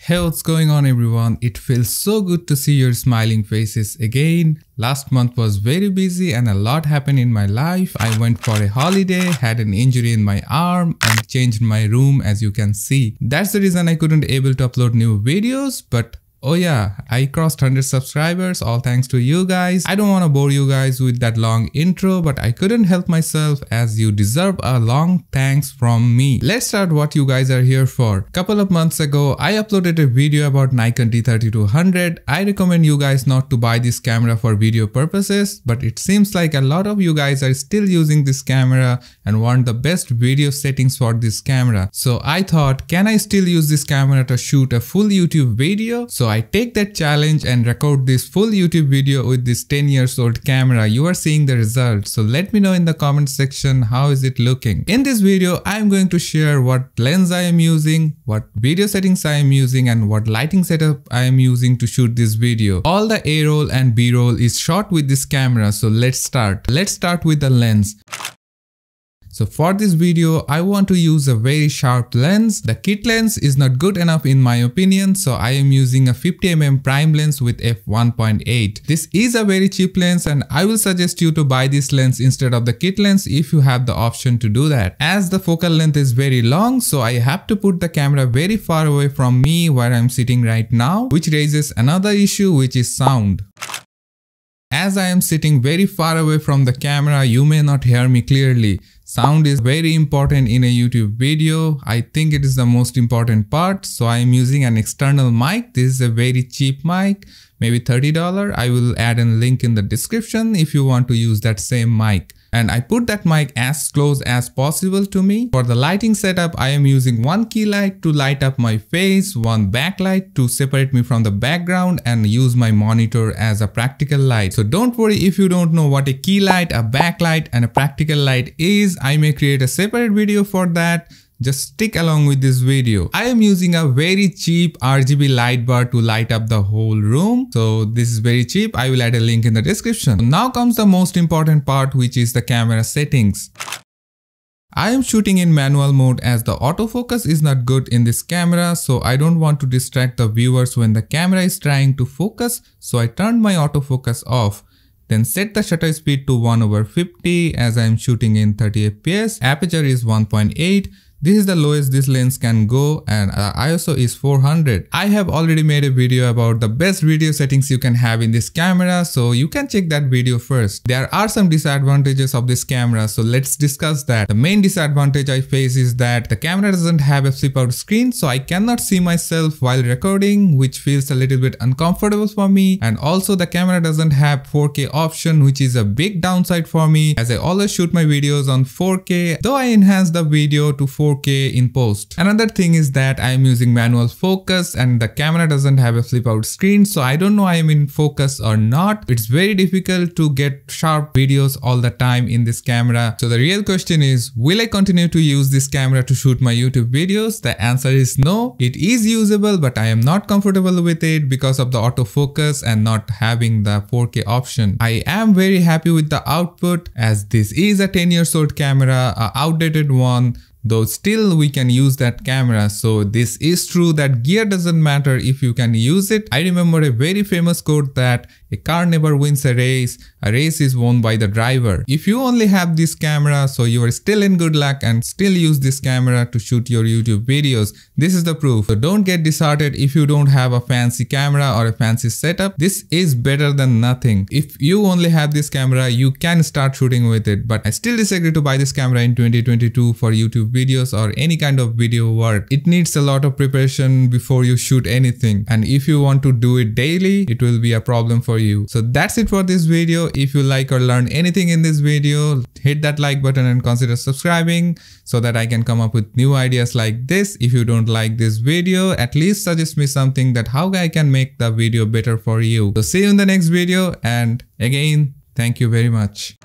Hey, what's going on everyone? It feels so good to see your smiling faces again. Last month was very busy and a lot happened in my life. I went for a holiday, had an injury in my arm and changed my room as you can see. That's the reason I couldn't able to upload new videos, but oh yeah, I crossed 100 subscribers, all thanks to you guys. I don't want to bore you guys with that long intro, but I couldn't help myself as you deserve a long thanks from me. Let's start what you guys are here for. Couple of months ago, I uploaded a video about Nikon D3200. I recommend you guys not to buy this camera for video purposes, but it seems like a lot of you guys are still using this camera and want the best video settings for this camera. So I thought, can I still use this camera to shoot a full YouTube video? So I take that challenge and record this full YouTube video with this 10 years old camera. You are seeing the result. So let me know in the comment section how is it looking. In this video, I am going to share what lens I am using, what video settings I am using and what lighting setup I am using to shoot this video. All the A-roll and B-roll is shot with this camera. So let's start. Let's start with the lens. So for this video, I want to use a very sharp lens. The kit lens is not good enough in my opinion, so I am using a 50mm prime lens with f1.8. This is a very cheap lens and I will suggest you to buy this lens instead of the kit lens if you have the option to do that. As the focal length is very long, so I have to put the camera very far away from me where I am sitting right now, which raises another issue, which is sound. As I am sitting very far away from the camera, you may not hear me clearly. Sound is very important in a YouTube video. I think it is the most important part. So I am using an external mic. This is a very cheap mic, maybe $30. I will add a link in the description if you want to use that same mic. And I put that mic as close as possible to me. For the lighting setup, I am using one key light to light up my face, one backlight to separate me from the background and use my monitor as a practical light. So don't worry if you don't know what a key light, a backlight and a practical light is. I may create a separate video for that. Just stick along with this video. I am using a very cheap RGB light bar to light up the whole room. So this is very cheap. I will add a link in the description. Now comes the most important part, which is the camera settings. I am shooting in manual mode as the autofocus is not good in this camera, so I don't want to distract the viewers when the camera is trying to focus. So I turned my autofocus off. Then set the shutter speed to 1/50 as I am shooting in 30 fps. Aperture is 1.8. This is the lowest this lens can go and ISO is 400. I have already made a video about the best video settings you can have in this camera, so you can check that video first. There are some disadvantages of this camera, so let's discuss that. The main disadvantage I face is that the camera doesn't have a flip out screen, so I cannot see myself while recording, which feels a little bit uncomfortable for me. And also the camera doesn't have 4K option, which is a big downside for me as I always shoot my videos on 4K, though I enhance the video to 4K in post. Another thing is that I am using manual focus and the camera doesn't have a flip out screen, so I don't know I am in focus or not. It's very difficult to get sharp videos all the time in this camera. So the real question is, will I continue to use this camera to shoot my YouTube videos? The answer is no. It is usable, but I am not comfortable with it because of the autofocus and not having the 4K option. I am very happy with the output as this is a 10 years old camera, an outdated one, though still we can use that camera. So this is true that gear doesn't matter if you can use it. I remember a very famous quote that a car never wins a race is won by the driver. If you only have this camera, so you are still in good luck and still use this camera to shoot your YouTube videos. This is the proof. So don't get disheartened if you don't have a fancy camera or a fancy setup. This is better than nothing. If you only have this camera, you can start shooting with it. But I still disagree to buy this camera in 2022 for YouTube videos or any kind of video work. It needs a lot of preparation before you shoot anything. And if you want to do it daily, it will be a problem for you. So that's it for this video. If you like or learn anything in this video, hit that like button and consider subscribing so that I can come up with new ideas like this. If you don't like this video, at least suggest me something that how I can make the video better for you. So see you in the next video and again, thank you very much.